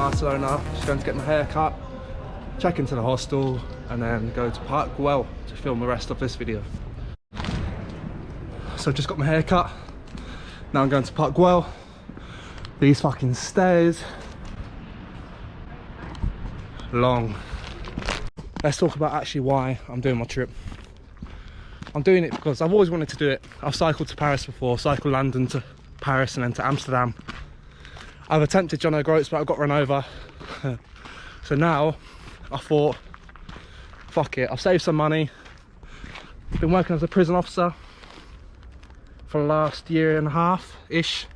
Barcelona, just going to get my hair cut, check into the hostel, and then go to Park Güell to film the rest of this video. So I've just got my hair cut, now I'm going to Park Güell. These fucking stairs, long. Let's talk about actually why I'm doing my trip. I'm doing it because I've always wanted to do it. I've cycled to Paris before, cycled London to Paris and then to Amsterdam. I've attempted John O'Groats, but I got run over. So now I thought, fuck it, I've saved some money. I've been working as a prison officer for the last year and a half-ish.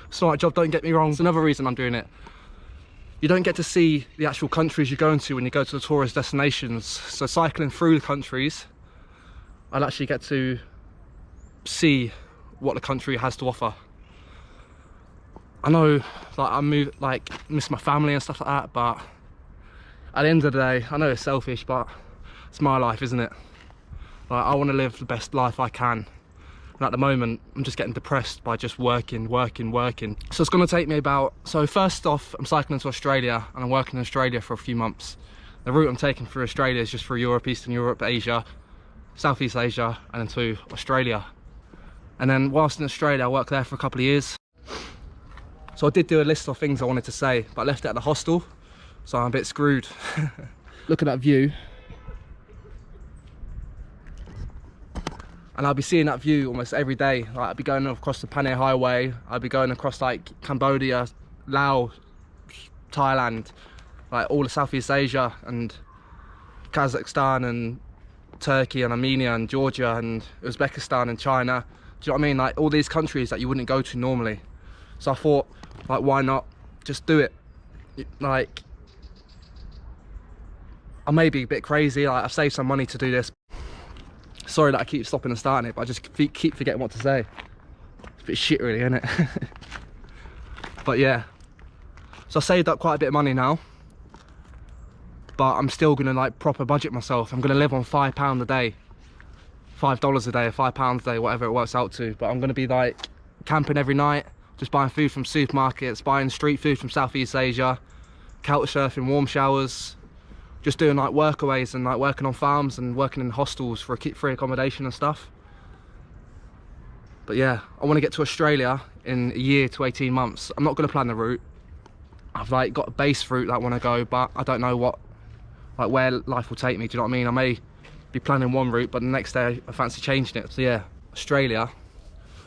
It's not a job, don't get me wrong. It's another reason I'm doing it. You don't get to see the actual countries you're going to when you go to the tourist destinations. So cycling through the countries, I'll actually get to see what the country has to offer. I know, like, miss my family and stuff like that, but at the end of the day, I know it's selfish, but it's my life, isn't it? Like, I want to live the best life I can. And at the moment, I'm just getting depressed by just working. So it's going to take me about... So first off, I'm cycling to Australia, and I'm working in Australia for a few months. The route I'm taking through Australia is just through Europe, Eastern Europe, Asia, Southeast Asia, and then to Australia. And then whilst in Australia, I worked there for a couple of years. So I did do a list of things I wanted to say, but I left it at the hostel, so I'm a bit screwed. Look at that view. And I'll be seeing that view almost every day. Like, I'll be going across the Panay Highway, I'll be going across like Cambodia, Laos, Thailand, like all of Southeast Asia and Kazakhstan and Turkey and Armenia and Georgia and Uzbekistan and China. Do you know what I mean? Like all these countries that you wouldn't go to normally. So I thought, like, why not just do it? Like, I may be a bit crazy, like I've saved some money to do this. Sorry that I keep stopping and starting it, but I just keep forgetting what to say. It's a bit shit really, isn't it? But yeah, so I saved up quite a bit of money now, but I'm still gonna like proper budget myself. I'm gonna live on £5 a day, $5 a day, or £5 a day, whatever it works out to. But I'm gonna be like camping every night, just buying food from supermarkets, buying street food from Southeast Asia, couch surfing, warm showers, just doing like workaways and like working on farms and working in hostels for free accommodation and stuff. But yeah, I want to get to Australia in a year to 18 months. I'm not going to plan the route. I've like got a base route that I want to go, but I don't know what, like where life will take me. Do you know what I mean? I may be planning one route, but the next day I fancy changing it. So yeah, Australia.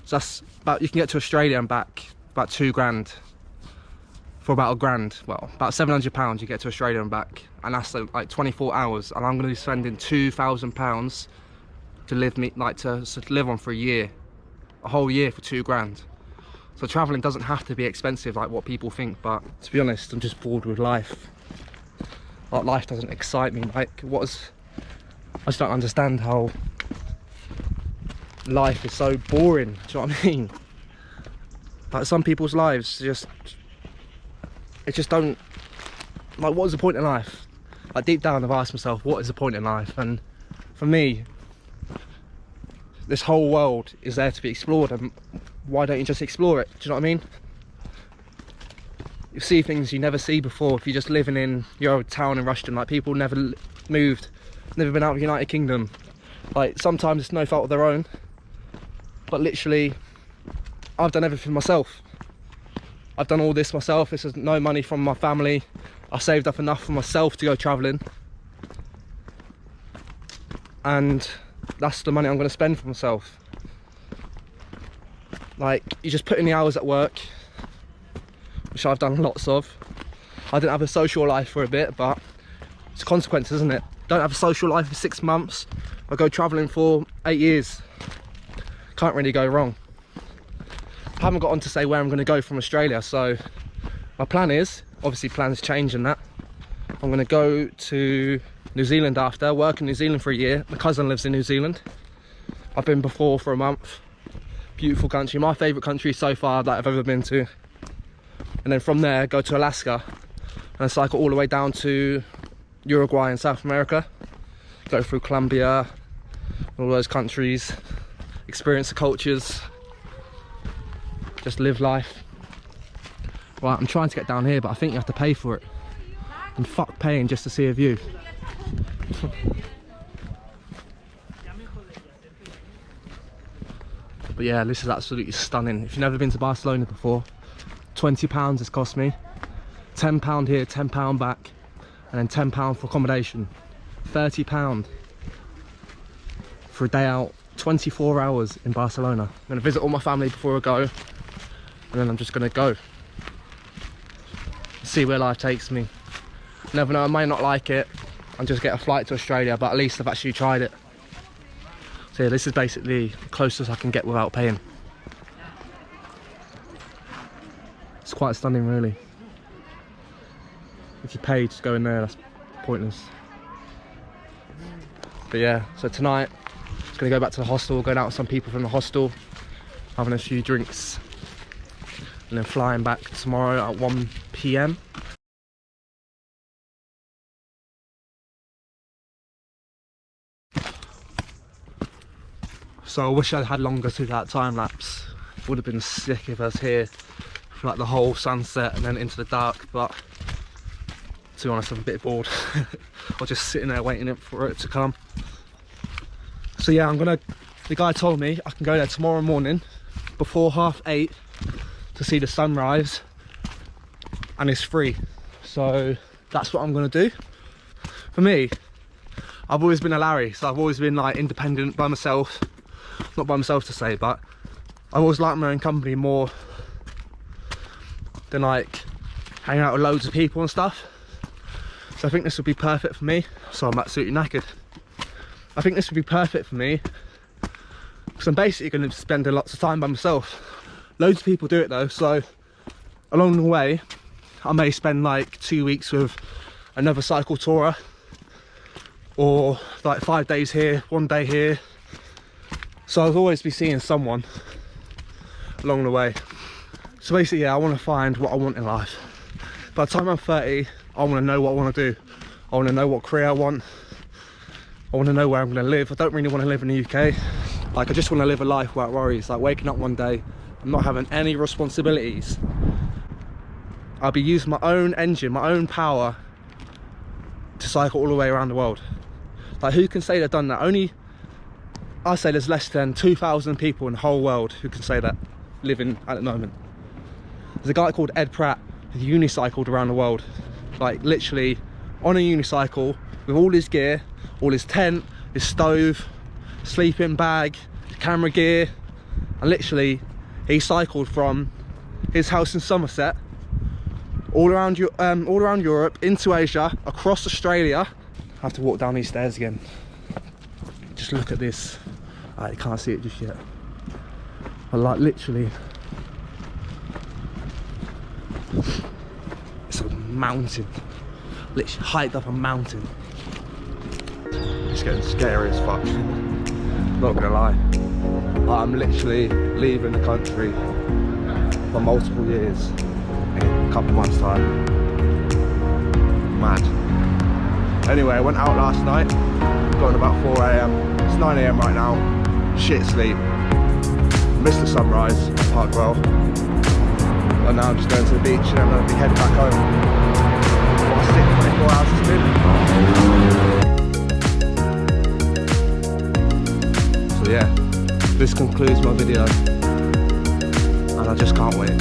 So that's about, you can get to Australia and back about £2 for about £1. Well, about £700 you get to Australia and back, and that's like 24 hours. And I'm going to be spending £2,000 to live on for a year, a whole year for £2. So traveling doesn't have to be expensive like what people think. But to be honest, I'm just bored with life. Like life doesn't excite me. Like I just don't understand how life is so boring. Do you know what I mean? Like some people's lives it just don't, like, what is the point in life? Like deep down I've asked myself, what is the point in life? And for me, this whole world is there to be explored, and why don't you just explore it? Do you know what I mean? You see things you never see before if you're just living in your old town in Rushden. Like people never moved, never been out of the United Kingdom. Like sometimes it's no fault of their own, but literally I've done everything myself. I've done all this myself. This is no money from my family. I saved up enough for myself to go travelling, and that's the money I'm going to spend for myself. Like, you just put in the hours at work, which I've done lots of. I didn't have a social life for a bit, but it's consequences, isn't it? Don't have a social life for 6 months. I go travelling for 8 years. Can't really go wrong. I haven't got on to say where I'm going to go from Australia, so my plan is, obviously plans change and that, I'm going to go to New Zealand after, work in New Zealand for a year. My cousin lives in New Zealand. I've been before for a month. Beautiful country, my favourite country so far that I've ever been to. And then from there go to Alaska and cycle all the way down to Uruguay in South America, go through Colombia, all those countries, experience the cultures, just live life. Right, I'm trying to get down here, but I think you have to pay for it. And fuck paying just to see a view. But yeah, this is absolutely stunning. If you've never been to Barcelona before, £20 has cost me. £10 here, £10 back, and then £10 for accommodation. £30 for a day out, 24 hours in Barcelona. I'm gonna visit all my family before I go, and then I'm just gonna go. See where life takes me. Never know, I might not like it and just get a flight to Australia, but at least I've actually tried it. So yeah, this is basically the closest I can get without paying. It's quite stunning, really. If you pay just go in there, that's pointless. But yeah, so tonight just gonna go back to the hostel, going out with some people from the hostel, having a few drinks, and then flying back tomorrow at 1 PM. So I wish I'd had longer to that time lapse. It would have been sick if I was here for like the whole sunset and then into the dark, but to be honest, I'm a bit bored. I was just sitting there waiting for it to come. So yeah, the guy told me I can go there tomorrow morning before 8:30 to see the sunrise, and it's free. So that's what I'm gonna do. For me, I've always been a Larry, so I've always been like independent by myself. Not by myself to say, but I always like my own company more than like hanging out with loads of people and stuff. So I think this would be perfect for me. So I'm absolutely knackered. I think this would be perfect for me because I'm basically going to be spending lots of time by myself. Loads of people do it though, so along the way I may spend like 2 weeks with another cycle tourer, or like 5 days here, 1 day here. So I'll always be seeing someone along the way. So basically, yeah, I want to find what I want in life. By the time I'm 30, I want to know what I want to do. I want to know what career I want. I want to know where I'm going to live. I don't really want to live in the UK. Like, I just want to live a life without worries. Like waking up one day, I'm not having any responsibilities. I'll be using my own engine, my own power to cycle all the way around the world. Like, who can say they've done that? I say there's less than 2,000 people in the whole world who can say that, living at the moment. There's a guy called Ed Pratt who unicycled around the world, like literally on a unicycle with all his gear, all his tent, his stove, sleeping bag, camera gear, and literally he cycled from his house in Somerset all around Europe, into Asia, across Australia. I have to walk down these stairs again. Just look at this. You can't see it just yet. But like literally, it's a mountain. Literally hiked up a mountain. It's getting scary as fuck. Not gonna lie. I'm literally leaving the country for multiple years in a couple months time. Mad. Anyway, I went out last night, got in about 4 AM. It's 9 AM right now. Shit sleep. Missed the sunrise, Park Royal. And now I'm just going to the beach and I'm going to be heading back home. What a sick 24 hours it's been. So yeah, this concludes my video. And I just can't wait.